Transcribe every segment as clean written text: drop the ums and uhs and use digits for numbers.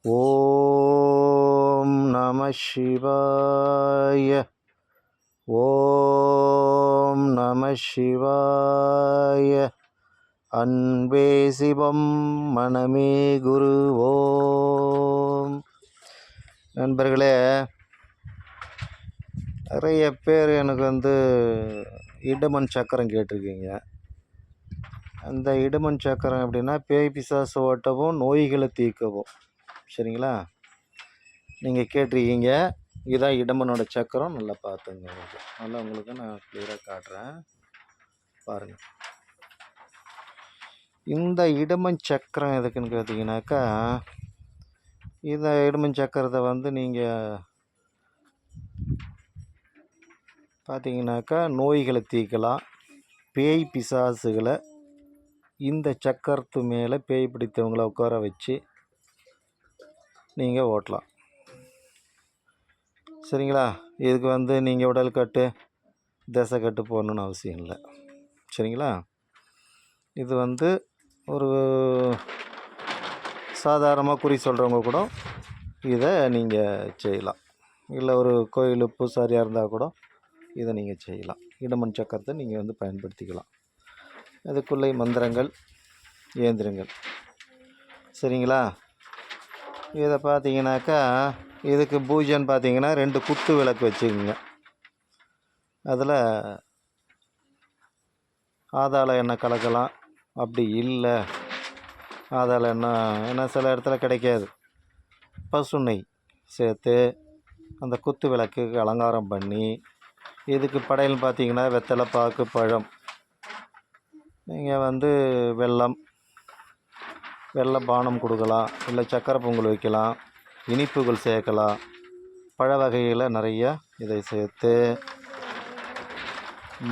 ஓம் நம சிவாய. ஓம் நம சிவாய. அன்பே சிவம் மனமே குரு. ஓம். நண்பர்களே, நிறைய பேர் எனக்கு இடமன் சக்கரம் கேட்டிருக்கீங்க. அந்த இடமன் சக்கரம் எப்படின்னா, பேய் பிசாசு ஓட்டவும் நோய்களை தீர்க்கவும். சரிங்களா? நீங்கள் கேட்டிருக்கீங்க. இதுதான் இடமனோட சக்கரம். நல்லா பார்த்துங்க. நல்லா உங்களுக்கு நான் கிளியராக காட்டுறேன், பாருங்கள். இந்த இடமன் சக்கரம் எதுக்குன்னு பார்த்தீங்கன்னாக்கா, இந்த இடமன் சக்கரத்தை நீங்கள் பார்த்தீங்கன்னாக்கா நோய்களை தீர்க்கலாம். பேய் பிசாசுகளை இந்த சக்கரத்து மேலே பேய் பிடித்தவங்களை உட்கார வச்சு நீங்கள் ஓட்டலாம். சரிங்களா? இதுக்கு நீங்கள் உடல் கட்டு தசை கட்டு போடணுன்னு அவசியம் இல்லை. சரிங்களா? இது ஒரு சாதாரணமாக குறி சொல்கிறவங்க கூட இதை நீங்கள் செய்யலாம். இல்லை ஒரு கோயில் பூசாரியாக இருந்தால் கூட இதை நீங்கள் செய்யலாம். இடமன் சக்கரத்தை நீங்கள் பயன்படுத்திக்கலாம். அதுக்குள்ளே மந்திரங்கள், இயந்திரங்கள். சரிங்களா? இதை பார்த்தீங்கன்னாக்கா, இதுக்கு பூஜைன்னு பார்த்தீங்கன்னா 2 குத்து விளக்கு வச்சுக்கோங்க. அதில் ஆதாள எண்ணெய் கலக்கலாம். அப்படி இல்லை ஆதாள எண்ணெய், ஏன்னா சில இடத்துல கிடைக்காது, பசு நெய் சேர்த்து அந்த குத்து விளக்குக்கு அலங்காரம் பண்ணி, இதுக்கு படையல்னு பார்த்தீங்கன்னா வெத்தலை, பாக்கு, பழம். நீங்கள் வெள்ளை பானம் கொடுக்கலாம், இல்லை சக்கரை பொங்கல் வைக்கலாம், இனிப்புகள் சேர்க்கலாம். பழ வகையில் நிறைய இதை சேர்த்து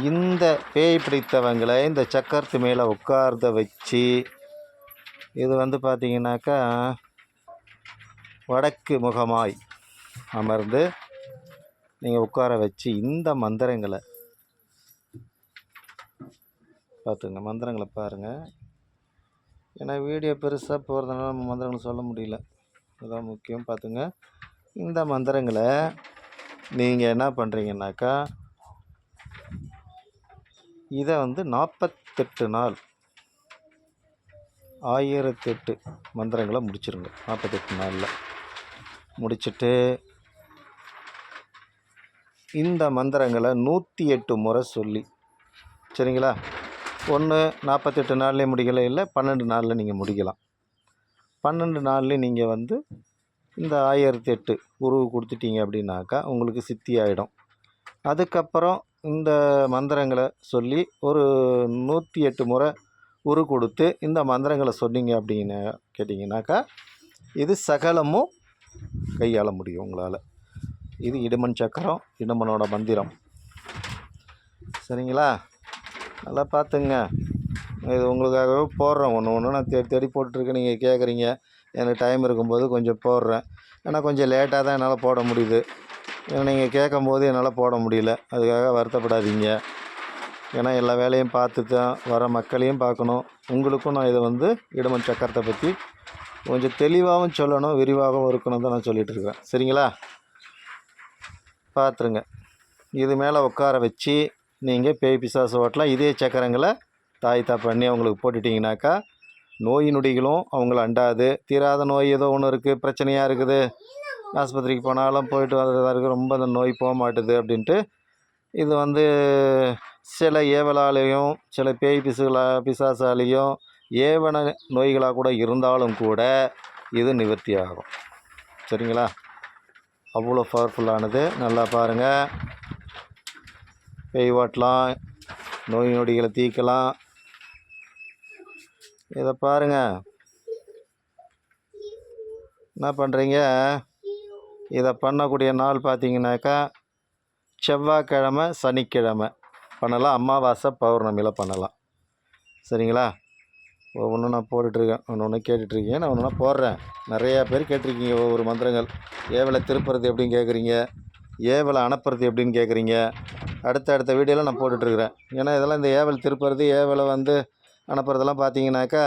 இந்த பேய் பிடித்தவங்களை இந்த சக்கரத்து மேலே உட்கார்த வச்சு, இது பார்த்தீங்கன்னாக்கா வடக்கு முகமாய் அமர்ந்து நீங்கள் உட்கார வச்சு இந்த மந்திரங்களை பார்த்துங்க. மந்திரங்களை பாருங்கள். ஏன்னா வீடியோ பெருசாக போகிறதுனால நம்ம மந்திரங்களை சொல்ல முடியல. இதுதான் முக்கியம். பார்த்துங்க. இந்த மந்திரங்களை நீங்கள் என்ன பண்ணுறீங்கன்னாக்கா, இதை 48 நாள் 1008 மந்திரங்களை முடிச்சிருங்க. 48 நாளில் முடிச்சுட்டு இந்த மந்திரங்களை 108 முறை சொல்லி, சரிங்களா? 48 நாள்லேயே முடிக்கல, இல்லை 12 நாளில் நீங்கள் முடிக்கலாம். 12 நாள்லேயே நீங்கள் இந்த 1008 உருவு கொடுத்துட்டீங்க அப்படின்னாக்கா உங்களுக்கு சித்தி ஆகிடும். அதுக்கப்புறம் இந்த மந்திரங்களை சொல்லி ஒரு 108 முறை உரு கொடுத்து இந்த மந்திரங்களை சொன்னீங்க அப்படின்னு கேட்டிங்கனாக்கா, இது சகலமும் கையாள முடியும் உங்களால். இது இடமன் சக்கரம், இடமனோட மந்திரம். சரிங்களா? நல்லா பார்த்துங்க. இது உங்களுக்காகவே போடுறேன். ஒன்று நான் தேடி போட்டுருக்கேன். நீங்கள் கேட்குறீங்க, எனக்கு டைம் இருக்கும்போது கொஞ்சம் போடுறேன். ஏன்னா கொஞ்சம் லேட்டாக தான் என்னால் போட முடியுது. ஏன்னா நீங்கள் கேட்கும்போது என்னால் போட முடியல. அதுக்காக வருத்தப்படாதீங்க. ஏன்னா எல்லா வேலையும் பார்த்து தான் வர மக்களையும் பார்க்கணும். உங்களுக்கும் நான் இதை இடமன் சக்கரத்தை பற்றி கொஞ்சம் தெளிவாகவும் சொல்லணும், விரிவாகவும் இருக்கணும் தான் நான் சொல்லிகிட்ருக்கேன். சரிங்களா? பார்த்துருங்க. இது மேலே உட்கார வச்சு நீங்கள் பேய் பிசாசு ஓட்டலாம். இதே சக்கரங்களை தாய்த்தா பண்ணி அவங்களுக்கு போட்டுட்டிங்கனாக்கா நோய் நொடிகளும் அவங்கள அண்டாது. தீராத நோய் ஏதோ ஒன்று இருக்குது, பிரச்சனையாக இருக்குது, ஆஸ்பத்திரிக்கு போனாலும் போயிட்டு வர்றதா இருக்குது, ரொம்ப அந்த நோய் போக மாட்டுது அப்படின்ட்டு, இது சில ஏவலாலேயும் சில பேய் பிசாசாலேயும் ஏவன நோய்களாக கூட இருந்தாலும் கூட இது நிவர்த்தி ஆகும். சரிங்களா? அவ்வளோ பவர்ஃபுல்லானது. நல்லா பாருங்கள். பேய் ஓட்டலாம், நோய் நொடிகளை தீர்க்கலாம். இதை பாருங்கள். என்ன பண்ணுறீங்க, இதை பண்ணக்கூடிய நாள் பார்த்தீங்கன்னாக்கா செவ்வாய்க்கிழமை, சனிக்கிழமை பண்ணலாம். அமாவாசை, பௌர்ணமியில் பண்ணலாம். சரிங்களா? ஒவ்வொன்றும் நான் போட்டுட்ருக்கேன். ஒன்று கேட்டுட்ருக்கீங்க, நான் ஒன்று போடுறேன். நிறையா பேர் கேட்டிருக்கீங்க ஒவ்வொரு மந்திரங்கள். ஏவலை திருப்புறது எப்படின்னு கேட்குறீங்க, ஏவலை அனுப்புறது எப்படின்னு கேட்குறீங்க. அடுத்த வீடியோவில் நான் போட்டுட்ருக்குறேன். ஏன்னா இதெல்லாம் இந்த ஏவல் திருப்புறது, ஏவலை அனுப்புறதெல்லாம் பார்த்தீங்கன்னாக்கா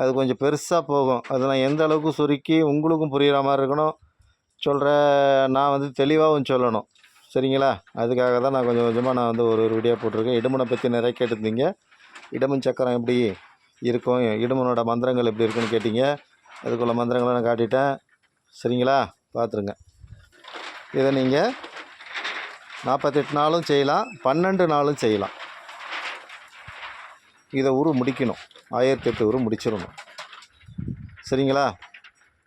அது கொஞ்சம் பெருசாக போகும். அதை நான் எந்த அளவுக்கு சுருக்கி உங்களுக்கும் புரிகிற மாதிரி இருக்கணும், நான் வந்து தெளிவாகவும் சொல்லணும். சரிங்களா? அதுக்காக தான் நான் கொஞ்சம் கொஞ்சமாக நான் வந்து ஒரு வீடியோ போட்டிருக்கேன். இடுமனை பற்றி நிறைய கேட்டிருந்தீங்க. இடுமன் சக்கரம் எப்படி இருக்கும், இடுமனோட மந்திரங்கள் எப்படி இருக்குன்னு கேட்டிங்க. அதுக்குள்ள மந்திரங்களை நான் காட்டிட்டேன். சரிங்களா? பார்த்துருங்க. இதை நீங்கள் 48 நாளும் செய்யலாம், 12 நாளும் செய்யலாம். இதை முடிக்கணும். 1008 முடிச்சிடணும். சரிங்களா?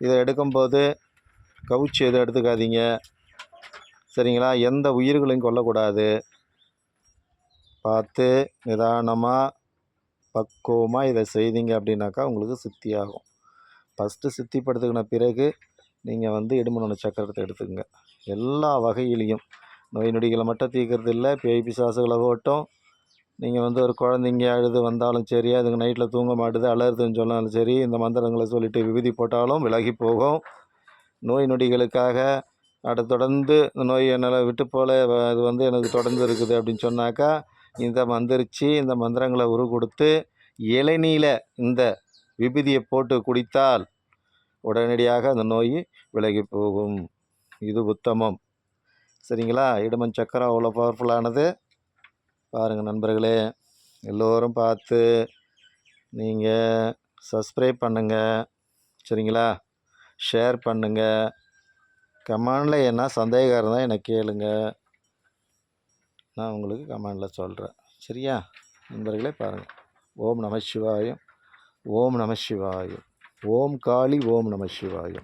இதை எடுக்கும்போது கவுச்சி எதுவும் எடுத்துக்காதீங்க. சரிங்களா? எந்த உயிர்களையும் கொல்லக்கூடாது. பார்த்து நிதானமாக பக்குவமாக இதை செய்தீங்க அப்படின்னாக்கா உங்களுக்கு சித்தி ஆகும். ஃபஸ்ட்டு சித்திப்படுத்துக்கின பிறகு நீங்கள் வந்து இடுமனோட சக்கரத்தை எடுத்துக்கங்க. எல்லா வகையிலையும் நோய் நொடிகளை மட்டும் தீர்க்கறது இல்லை, பேய் பிசாசுகளை ஓட்டும். நீங்கள் வந்து ஒரு குழந்தைங்க அழுது வந்தாலும் சரி, அதுங்க நைட்டில் தூங்க மாட்டுது அலறுதுன்னு சொன்னாலும் சரி, இந்த மந்திரங்களை சொல்லிவிட்டு விபூதி போட்டாலும் விலகி போகும். நோய் நொடிகளுக்காக தொடர்ந்து இந்த நோய் என்னால் விட்டு போல அது வந்து எனக்கு தொடர்ந்து இருக்குது அப்படின்னு சொன்னாக்கா, இந்த மந்திரிச்சு இந்த மந்திரங்களை கொடுத்து இளநீல இந்த விபூதியை போட்டு குடித்தால் உடனடியாக அந்த நோய் விலகி போகும். இது உத்தமம். சரிங்களா? இடுமன் சக்கரம் அவ்வளோ பவர்ஃபுல்லானது. பாருங்கள் நண்பர்களே, எல்லோரும் பார்த்து நீங்கள் சப்ஸ்கிரைப் பண்ணுங்கள். சரிங்களா? ஷேர் பண்ணுங்கள். கமெண்டில் என்ன சந்தேகம் இருந்தால் என்னை கேளுங்க, நான் உங்களுக்கு கமெண்டில் சொல்கிறேன். சரியா நண்பர்களே? பாருங்கள். ஓம் நம சிவாயம், ஓம் நம சிவாயம், ஓம் காளி, ஓம் நம சிவாயம்.